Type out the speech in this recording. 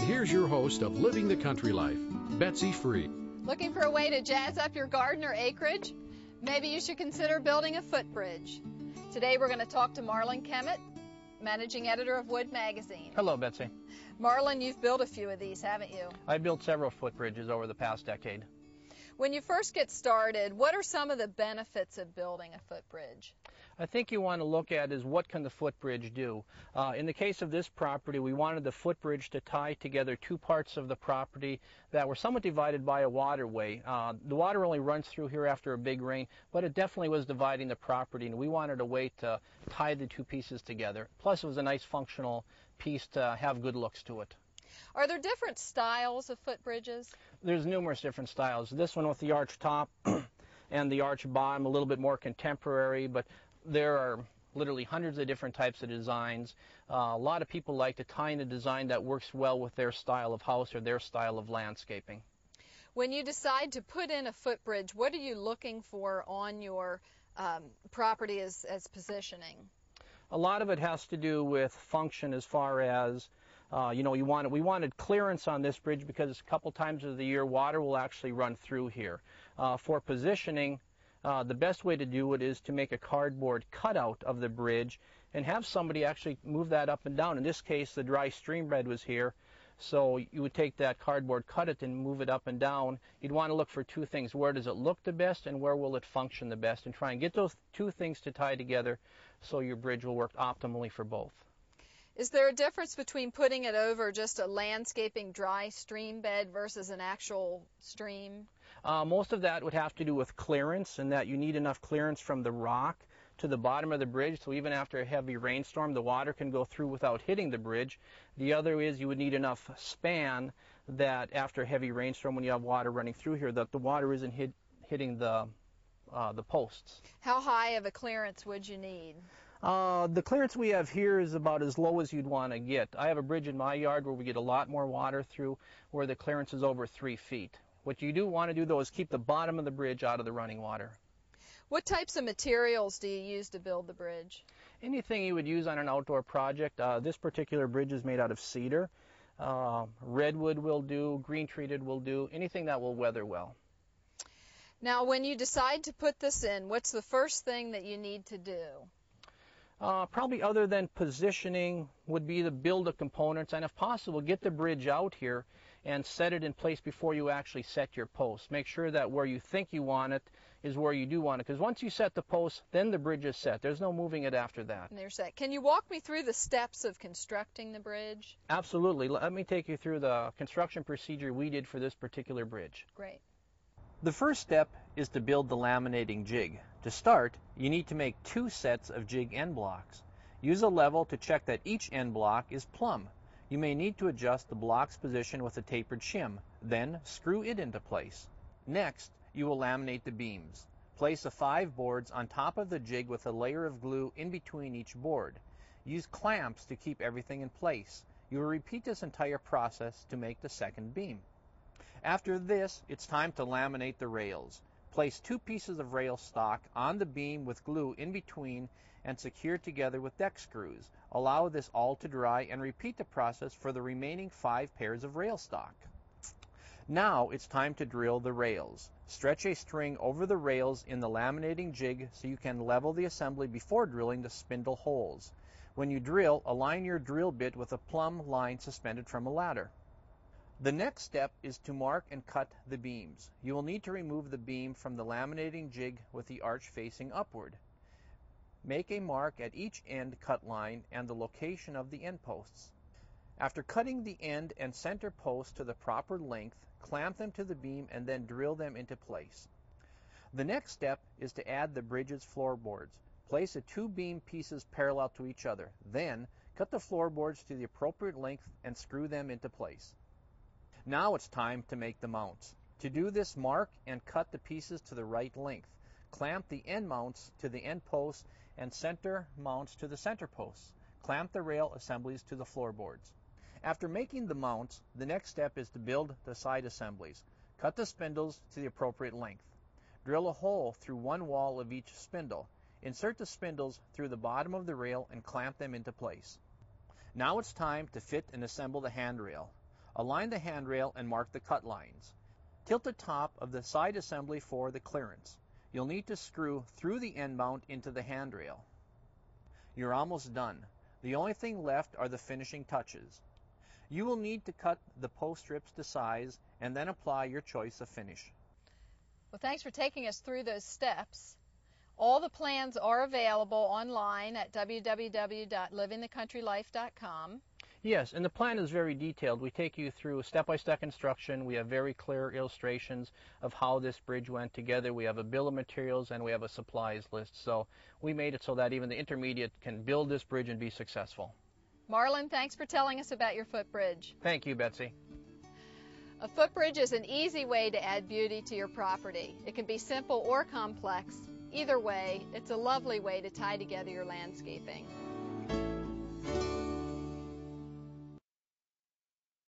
here's your host of Living the Country Life, Betsy Free. Looking for a way to jazz up your garden or acreage? Maybe you should consider building a footbridge. Today we're going to talk to Marlon Kemet, managing editor of Wood Magazine. Hello, Betsy. Marlon, you've built a few of these, haven't you? I built several footbridges over the past decade. When you first get started, what are some of the benefits of building a footbridge? I think you want to look at is what can the footbridge do. In the case of this property, we wanted the footbridge to tie together two parts of the property that were somewhat divided by a waterway. The water only runs through here after a big rain, but it definitely was dividing the property, and we wanted a way to tie the two pieces together. Plus, it was a nice functional piece to have good looks to it. Are there different styles of footbridges? There's numerous different styles. This one with the arch top and the arch bottom, a little bit more contemporary, but there are literally hundreds of different types of designs. A lot of people like to tie in a design that works well with their style of house or their style of landscaping. When you decide to put in a footbridge, what are you looking for on your property as positionning? A lot of it has to do with function as far as we wanted clearance on this bridge because a couple times of the year water will actually run through here. For positioning, the best way to do it is to make a cardboard cutout of the bridge and have somebody actually move that up and down. In this case, the dry stream bed was here, so you would take that cardboard, cut it, and move it up and down. You'd want to look for two things. Where does it look the best and where will it function the best? And try and get those two things to tie together so your bridge will work optimally for both. Is there a difference between putting it over just a landscaping dry stream bed versus an actual stream? Most of that would have to do with clearance, and that you need enough clearance from the rock to the bottom of the bridge, so even after a heavy rainstorm, the water can go through without hitting the bridge. The other is you would need enough span that after a heavy rainstorm, when you have water running through here, that the water isn't hitting the posts. How high of a clearance would you need? The clearance we have here is about as low as you'd want to get. I have a bridge in my yard where we get a lot more water through, where the clearance is over 3 feet. What you do want to do, though, is keep the bottom of the bridge out of the running water. What types of materials do you use to build the bridge? Anything you would use on an outdoor project. This particular bridge is made out of cedar. Redwood will do, green treated will do, anything that will weather well. Now, when you decide to put this in, what's the first thing that you need to do? Probably other than positioning would be to build the components, and if possible, get the bridge out here and set it in place before you actually set your posts. Make sure that where you think you want it is where you do want it, because once you set the post, then the bridge is set. There's no moving it after that. And they're set. Can you walk me through the steps of constructing the bridge? Absolutely. Let me take you through the construction procedure we did for this particular bridge. Great. The first step is to build the laminating jig. To start, you need to make 2 sets of jig end blocks. Use a level to check that each end block is plumb. You may need to adjust the block's position with a tapered shim, then screw it into place. Next, you will laminate the beams. Place the 5 boards on top of the jig with a layer of glue in between each board. Use clamps to keep everything in place. You will repeat this entire process to make the second beam. After this, it's time to laminate the rails. Place 2 pieces of rail stock on the beam with glue in between and secure together with deck screws. Allow this all to dry and repeat the process for the remaining 5 pairs of rail stock. Now it's time to drill the rails. Stretch a string over the rails in the laminating jig so you can level the assembly before drilling the spindle holes. When you drill, align your drill bit with a plumb line suspended from a ladder. The next step is to mark and cut the beams. You will need to remove the beam from the laminating jig with the arch facing upward. Make a mark at each end cut line and the location of the end posts. After cutting the end and center posts to the proper length, clamp them to the beam and then drill them into place. The next step is to add the bridge's floorboards. Place the 2 beam pieces parallel to each other. Then, cut the floorboards to the appropriate length and screw them into place. Now it's time to make the mounts. To do this, mark and cut the pieces to the right length. Clamp the end mounts to the end posts and center mounts to the center posts. Clamp the rail assemblies to the floorboards. After making the mounts, the next step is to build the side assemblies. Cut the spindles to the appropriate length. Drill a hole through one wall of each spindle. Insert the spindles through the bottom of the rail and clamp them into place. Now it's time to fit and assemble the handrail. Align the handrail and mark the cut lines. Tilt the top of the side assembly for the clearance. You'll need to screw through the end mount into the handrail. You're almost done. The only thing left are the finishing touches. You will need to cut the post strips to size and then apply your choice of finish. Well, thanks for taking us through those steps. All the plans are available online at www.livingthecountrylife.com. Yes, and the plan is very detailed. We take you through step-by-step instruction. We have very clear illustrations of how this bridge went together. We have a bill of materials and we have a supplies list. So we made it so that even the intermediate can build this bridge and be successful. Marlon, thanks for telling us about your footbridge. Thank you, Betsy. A footbridge is an easy way to add beauty to your property. It can be simple or complex. Either way, it's a lovely way to tie together your landscaping.